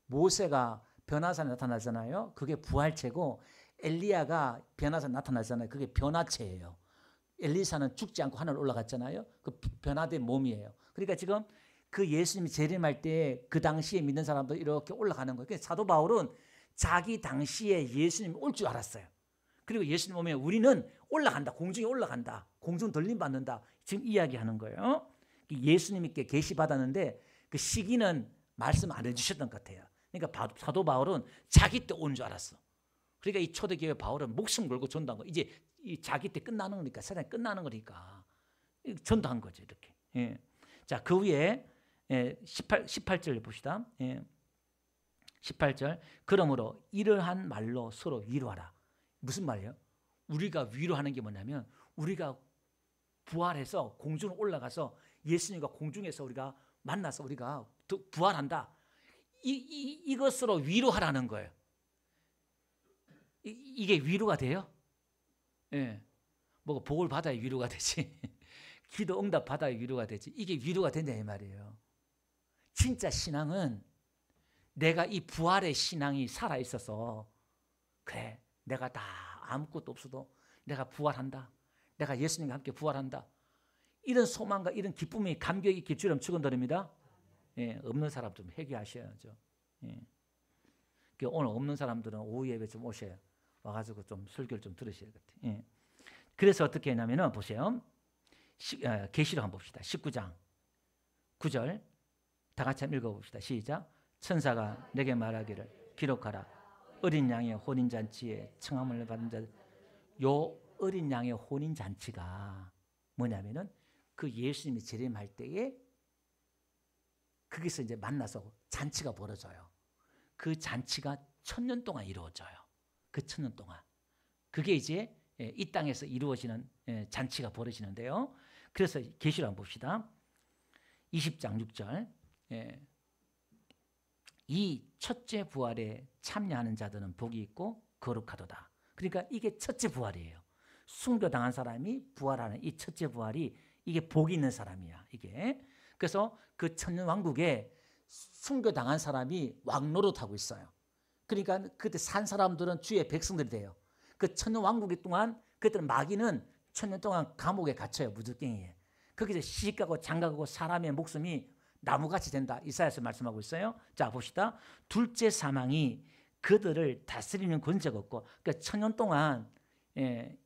모세가 변화산에 나타나잖아요. 그게 부활체고 엘리야가 변화산에 나타나잖아요. 그게 변화체예요. 엘리사는 죽지 않고 하늘 올라갔잖아요. 그 변화된 몸이에요. 그러니까 지금 그 예수님이 재림할 때 그 당시에 믿는 사람들 이렇게 올라가는 거예요. 그래서 사도 바울은 자기 당시에 예수님이 올 줄 알았어요. 그리고 예수님 오면 우리는 올라간다. 공중에 올라간다. 공중 돌림 받는다. 지금 이야기하는 거예요. 예수님께 계시받았는데 그 시기는 말씀 안 해주셨던 것 같아요. 그러니까 사도 바울은 자기 때 온 줄 알았어. 그러니까 이 초대교회 바울은 목숨 걸고 전도한 거. 이제 이 자기 때 끝나는 거니까, 세상이 끝나는 거니까 전도한 거죠. 이렇게. 예. 자, 그 위에 18절 봅시다. 18절. 그러므로 이러한 말로 서로 위로하라. 무슨 말이에요? 우리가 위로하는 게 뭐냐면 우리가 부활해서 공중으로 올라가서 예수님과 공중에서 우리가 만나서 우리가 부활한다. 이것으로 위로하라는 거예요. 이게 위로가 돼요? 예. 뭐 복을 받아야 위로가 되지. 기도 응답 받아야 위로가 되지. 이게 위로가 되냐 이 말이에요. 진짜 신앙은 내가 이 부활의 신앙이 살아있어서 그래 내가 다 아무것도 없어도 내가 부활한다. 내가 예수님과 함께 부활한다. 이런 소망과 이런 기쁨이 감격이 길처럼 축원드립니다. 예, 없는 사람 좀 회개하셔야죠. 예. 오늘 없는 사람들은 오후 예배 좀 오셔야 와가지고 좀 설교를 좀 들으셔야 될 것 같아요. 예. 그래서 어떻게 했냐면은 보세요. 계시록 한번 봅시다. 19장 9절 다 같이 한번 읽어봅시다. 시작. 천사가 내게 말하기를 기록하라. 어린 양의 혼인잔치에 청함을 받은 자들. 요 어린 양의 혼인잔치가 뭐냐면은 그 예수님이 재림할 때에 거기서 이제 만나서 잔치가 벌어져요. 그 잔치가 1000년 동안 이루어져요. 그 1000년 동안. 그게 이제 이 땅에서 이루어지는 잔치가 벌어지는데요. 그래서 계시록 한번 봅시다. 20장 6절 이 첫째 부활에 참여하는 자들은 복이 있고 거룩하도다. 그러니까 이게 첫째 부활이에요. 순교당한 사람이 부활하는 이 첫째 부활이 이게 복이 있는 사람이야. 이게. 그래서 그 천년왕국에 순교당한 사람이 왕노릇하고 있어요. 그러니까 그때 산 사람들은 주의 백성들이 돼요. 그 천년왕국이 동안 그때는 마귀는 천년 동안 감옥에 갇혀요. 무적갱이에. 거기서 시집가고 장가가고 사람의 목숨이 나무같이 된다. 이사야서 말씀하고 있어요. 자 봅시다. 둘째 사망이 그들을 다스리는 권세가 없고 그러니까 천년 동안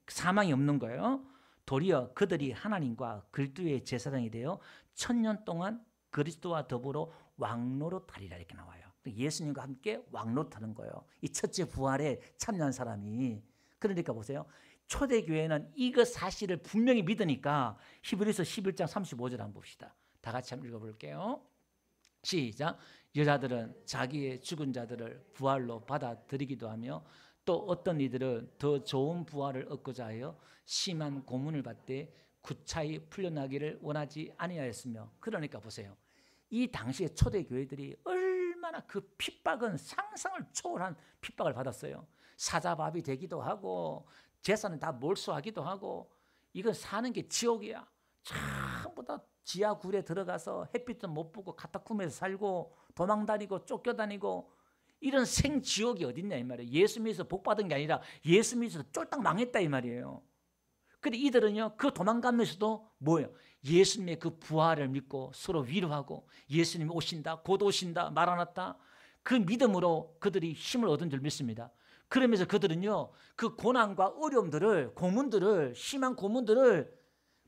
사망이 없는 거예요. 도리어 그들이 하나님과 그리스도의 제사장이 되어 천년 동안 그리스도와 더불어 왕노릇하리라 이렇게 나와요. 예수님과 함께 왕노릇하는 거예요. 이 첫째 부활에 참여한 사람이. 그러니까 보세요. 초대교회는 이거 사실을 분명히 믿으니까 히브리서 11장 35절 한번 봅시다. 다 같이 한번 읽어볼게요. 시작. 여자들은 자기의 죽은 자들을 부활로 받아들이기도 하며 또 어떤 이들은 더 좋은 부활을 얻고자 하여 심한 고문을 받되 구차히 풀려나기를 원하지 아니하였으며. 그러니까 보세요. 이 당시에 초대교회들이 얼마나 그 핍박은 상상을 초월한 핍박을 받았어요. 사자밥이 되기도 하고 재산을 다 몰수하기도 하고 이건 사는 게 지옥이야. 전부 다 지하 굴에 들어가서 햇빛도 못 보고 카타콤에서 살고 도망다니고 쫓겨다니고 이런 생지옥이 어딨냐 이 말이에요. 예수 믿어서 복 받은 게 아니라 예수 믿어서 쫄딱 망했다 이 말이에요. 근데 이들은요 그 도망가면서도 뭐예요? 예수님의 그 부활을 믿고 서로 위로하고 예수님 오신다 곧 오신다 마라나타 그 믿음으로 그들이 힘을 얻은 줄 믿습니다. 그러면서 그들은요 그 고난과 어려움들을 고문들을 심한 고문들을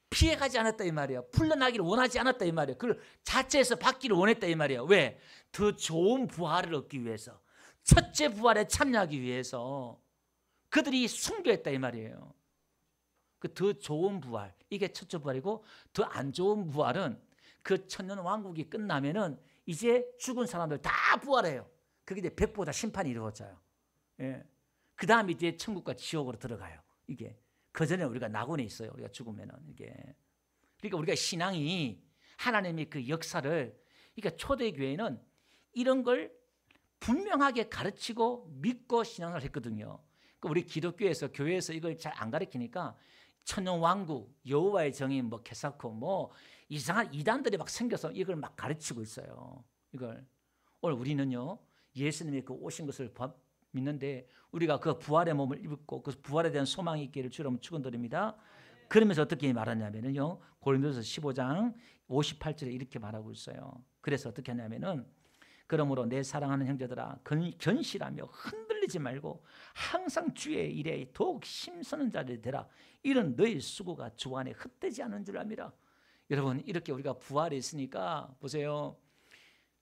피해가지 않았다 이 말이에요. 풀려나기를 원하지 않았다 이 말이에요. 그걸 자체에서 받기를 원했다 이 말이에요. 왜? 더 좋은 부활을 얻기 위해서 첫째 부활에 참여하기 위해서 그들이 순교했다 이 말이에요. 그 더 좋은 부활 이게 첫째 부활이고 더 안 좋은 부활은 그 천년 왕국이 끝나면은 이제 죽은 사람들 다 부활해요. 그게 이제 백보다 심판이 이루어져요. 예. 그 다음에 이제 천국과 지옥으로 들어가요. 이게 그 전에 우리가 낙원에 있어요. 우리가 죽으면은 이게 그러니까 우리가 신앙이 하나님의 그 역사를 그러니까 초대교회는 이런 걸 분명하게 가르치고 믿고 신앙을 했거든요. 그러니까 우리 기독교에서 교회에서 이걸 잘 안 가르치니까 천년 왕국, 여호와의 정인, 뭐 개사코, 뭐 이상한 이단들이 막 생겨서 이걸 막 가르치고 있어요. 이걸 오늘 우리는요 예수님이 그 오신 것을 믿는데 우리가 그 부활의 몸을 입고 그 부활에 대한 소망이 있기를 주로 축원드립니다. 그러면서 어떻게 말하냐면요 고린도서 15장 58절에 이렇게 말하고 있어요. 그래서 어떻게 하냐면은 그러므로 내 사랑하는 형제들아 견실하며 흔들리지 말고 항상 주의 일에 더욱 힘쓰는 자들이 되라. 이런 너희 수고가 주 안에 헛되지 않은 줄 압니다. 여러분 이렇게 우리가 부활에 있으니까 보세요.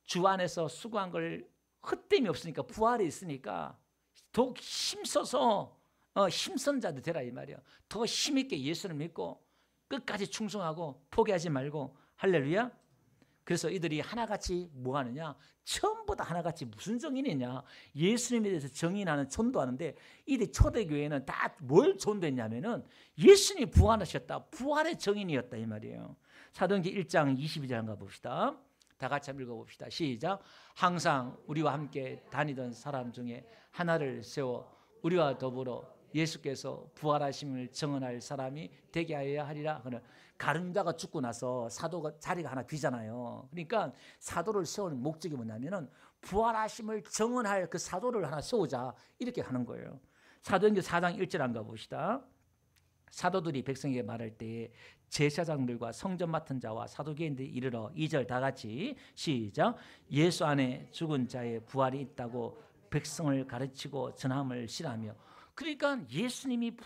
주 안에서 수고한 걸 헛됨이 없으니까 부활에 있으니까 더욱 힘써서 힘쓴 자들 되라 이 말이야. 더 힘있게 예수를 믿고 끝까지 충성하고 포기하지 말고 할렐루야. 그래서 이들이 하나같이 뭐 하느냐 전부 다 하나같이 무슨 정인이냐 예수님에 대해서 정인하는 전도하는데 이들 초대교회는 다 뭘 전도했냐면은 예수님이 부활하셨다 부활의 정인이었다 이 말이에요. 사도행전 1장 22절 한번 봅시다. 다 같이 한번 읽어봅시다. 시작. 항상 우리와 함께 다니던 사람 중에 하나를 세워 우리와 더불어 예수께서 부활하심을 증언할 사람이 되게 하여야 하리라. 가룟자가 죽고 나서 사도가 자리가 하나 비잖아요. 그러니까 사도를 세우는 목적이 뭐냐면은 부활하심을 증언할 그 사도를 하나 세우자 이렇게 하는 거예요. 사도행전 4장 1절 한번 가봅시다. 사도들이 백성에게 말할 때에 제사장들과 성전 맡은 자와 사두개인들이 이르러 2절 다 같이 시작. 예수 안에 죽은 자의 부활이 있다고 백성을 가르치고 전함을 시라며. 그러니까 예수님이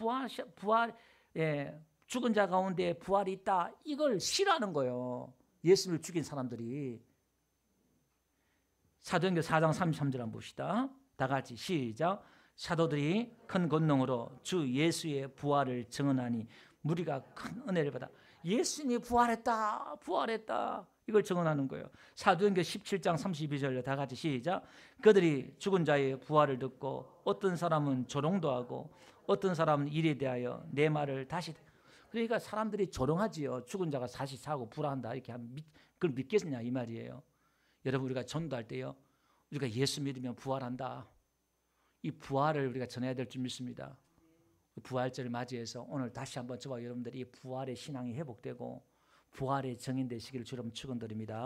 죽은 자 가운데 부활이 있다 이걸 시라는 거예요. 예수님을 죽인 사람들이. 사도행전 4장 33절 한번 봅시다. 다 같이 시작. 사도들이 큰 권능으로 주 예수의 부활을 증언하니 무리가 큰 은혜를 받아. 예수님이 부활했다 이걸 증언하는 거예요. 사도행전 17장 32절 다 같이 시작. 그들이 죽은 자의 부활을 듣고 어떤 사람은 조롱도 하고 어떤 사람은 이에 대하여 내 말을 다시. 그러니까 사람들이 조롱하지요. 죽은 자가 다시 사고 부활한다 이렇게 하면 그걸 믿겠느냐 이 말이에요. 여러분 우리가 전도할 때요, 우리가 예수 믿으면 부활한다, 이 부활을 우리가 전해야 될 줄 믿습니다. 부활절을 맞이해서 오늘 다시 한번 저와 여러분들이 부활의 신앙이 회복되고 부활의 증인 되시기를 주로 축원드립니다.